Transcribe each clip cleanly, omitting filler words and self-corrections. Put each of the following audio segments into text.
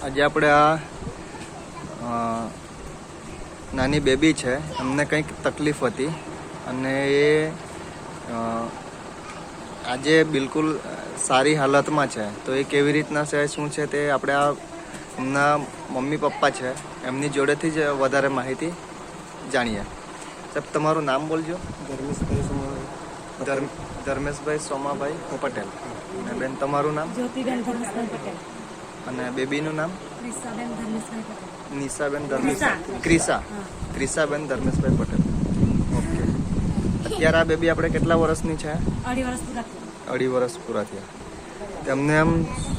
આજે આપણે આ નાની બેબી છે, એમને કંઈક તકલીફ હતી અને એ આજે બિલકુલ સારી હાલતમાં છે. તો એ કેવી રીતના છે, શું છે, તે આપણે આ એમના મમ્મી પપ્પા છે એમની જોડેથી જ વધારે માહિતી જાણીએ. સાહેબ, તમારું નામ બોલજો. ધર્મેશભાઈ સોમાભાઈ. ધર્મેશભાઈ સોમાભાઈ પટેલ. અને બેન, તમારું નામ? જ્યોતિબેન ધર્મેશભાઈ પટેલ. અને બેબીનું નામ? ક્રિસાબેન ધર્મેશભાઈ પટેલ. નિશાબેન ધર્મેશભાઈ ક્રિસાબેન ધર્મેશભાઈ પટેલ. ઓકે. અત્યારે આ બેબી આપણે કેટલા વર્ષની છે? 2.5 વર્ષ પૂરા થયા. 2.5 વર્ષ પૂરા થયા. તેમને એમ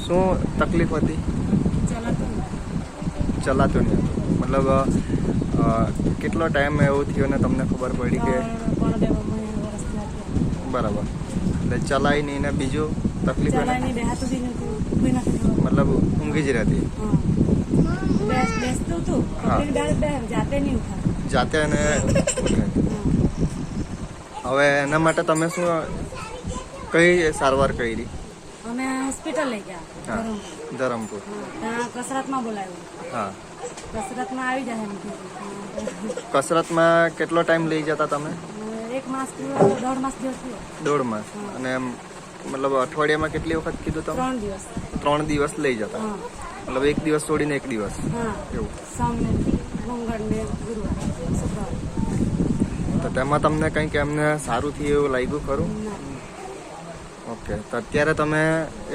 શું તકલીફ હતી? ચલાતું નહીં હતું. મતલબ કેટલો ટાઈમ એવું થયો ને તમને ખબર પડી કે? બરાબર. એટલે ચલાય નહીં ને બીજું તકલીફ મતલબ ઊંઘી જ રહેતી. જાતે અને હવે એના માટે તમે શું કઈ સારવાર કરી? અમે હોસ્પિટલ લઈ ગયા ધરમપુર. ત્યાં કસરતમાં બોલાવ્યું. હા, કસરતમાં આવી જાય. કસરતમાં કેટલો ટાઈમ લઈ જતા તમે? 1 માસ 1.5 માસ જેવું થયું. 1.5 માસ. અને એમ મતલબ અઠવાડિયામાં કેટલી વખત કીધું તમે? 3 દિવસ. 3 દિવસ લઈ જતા. મતલબ 1 દિવસ છોડીને 1 દિવસ એવું? સોમને, મંગળને, ગુરુવાર, શુક્રવાર. તો તેમાં તમને કંઈક એમને સારું થયું એવું લાગ્યું ખરું? ઓકે. તો અત્યારે તમે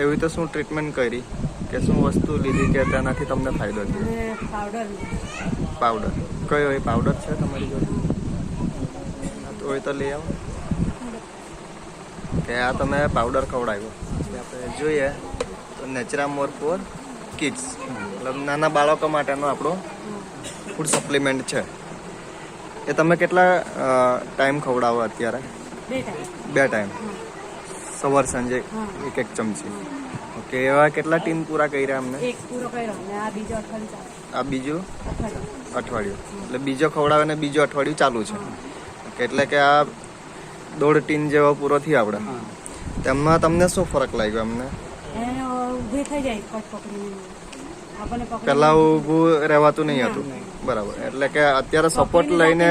એવી તો શું ટ્રીટમેન્ટ કરી કે શું વસ્તુ લીધી કે તેનાથી તમને ફાયદો થયો? પાવડર. કયો એ પાવડર છે તમારી જોડે? હોય તો લઈ આવો. કે આ તમે પાવડર ખવડાવ્યો. આપણે જોઈએ તો નેચરામોર ફોર કિડ્સ, મતલબ નાના બાળકો માટેનો આપણો ફૂડ સપ્લિમેન્ટ છે. એ તમે કેટલા ટાઈમ ખવડાવો અત્યારે? 2 ટાઈમ. સવાર સાંજે 1 ચમચી. ઓકે. એવા કેટલા ટીન પૂરા કર્યા અમને? 1 પૂરો કર્યો ને આ બીજો અઠવાડિયું. આ બીજું અઠવાડિયું. એટલે બીજો ખવડાવે ને બીજું અઠવાડિયું ચાલુ છે. એટલે કે આ 1.5 ટીન જેવો પૂરો થયો આપણે. તેમાં તમને શું ફરક લાગ્યો અમને? ઊભી થઈ જાય પકડીને. પેલા ઊભું રહેવાતું નહીં હતું. બરાબર. એટલે કે અત્યારે સપોર્ટ લઈને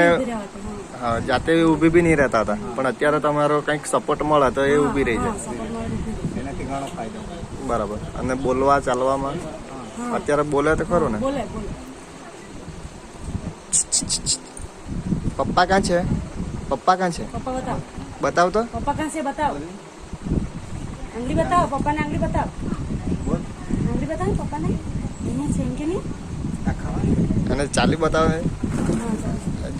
હા, જાતે ઊભી બી નહીં રહેતા હતા, પણ અત્યારે તમારો કંઈક સપોર્ટ મળે તો એ ઊભી રહી જાય. એનાથી ઘણો ફાયદો. બરાબર. અને બોલવા ચાલવામાં અત્યારે બોલે તો ખરું ને? પપ્પા ક્યાં છે? પપ્પા ક્યાં છે? બતાવ તો. પપ્પા ક્યાં છે? બતાવ. આંગળી બતાવો. પપ્પાને આંગળી બતાવ. આંગળી બતાવો પપ્પાને. અહીંયા છે એમ કે નહીં? અને ચાલી બતાવે.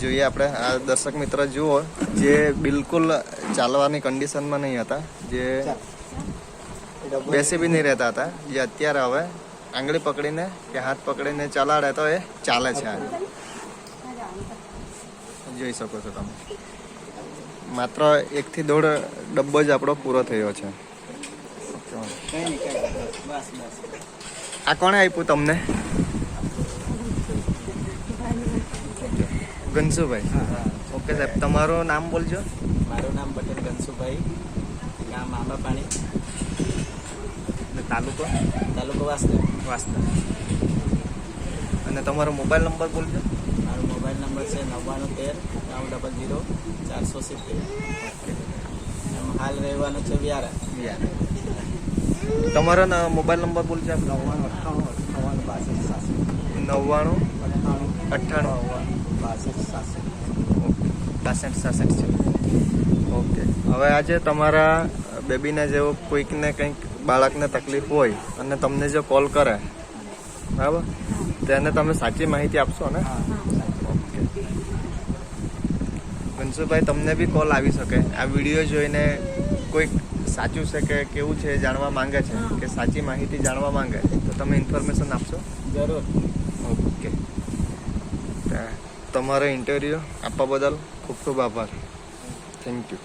જોઈએ આપણે આ દર્શક મિત્ર જુઓ, જે બિલકુલ ચાલવાની કન્ડિશનમાં નહીં હતા, જે બેસી બી નહીં રહેતા હતા, જે અત્યારે હવે આંગળી પકડીને કે હાથ પકડીને ચલાડે તો એ ચાલે છે. જોઈ શકો છો તમે. માત્ર 1 થી 1.5 ડબ્બો જ આપણો પૂરો થયો છે. આ કોણે આપ્યું તમને? ગંસુભાઈ. ઓકે સાહેબ, તમારું નામ બોલજો. મારું નામ પટેલ ગંસુભાઈ, ગામ આંબાપાણી, તાલુકો વાસ્તા. અને તમારો મોબાઈલ નંબર બોલજો. મારો મોબાઈલ નંબર છે 9913 900 470. હાલ રહેવાનું છે વ્યારા. તમારો મોબાઈલ નંબર બોલજો. 99 98 62 છે. ઓકે. હવે આજે તમારા બેબીને જેવો કોઈકને કંઈક બાળકને તકલીફ હોય અને તમને જો કોલ કરે, બરાબર, તેને તમે સાચી માહિતી આપશો ને? ઓકે. ઘનશુભાઈ, તમને બી કોલ આવી શકે. આ વિડીયો જોઈને કોઈક સાચું છે કે કેવું છે જાણવા માંગે છે, કે સાચી માહિતી જાણવા માંગે, તો તમે ઇન્ફોર્મેશન આપશો? જરૂર. ઓકે. તમારો ઇન્ટરવ્યૂ આપવા બદલ ખૂબ ખૂબ આભાર. Thank you.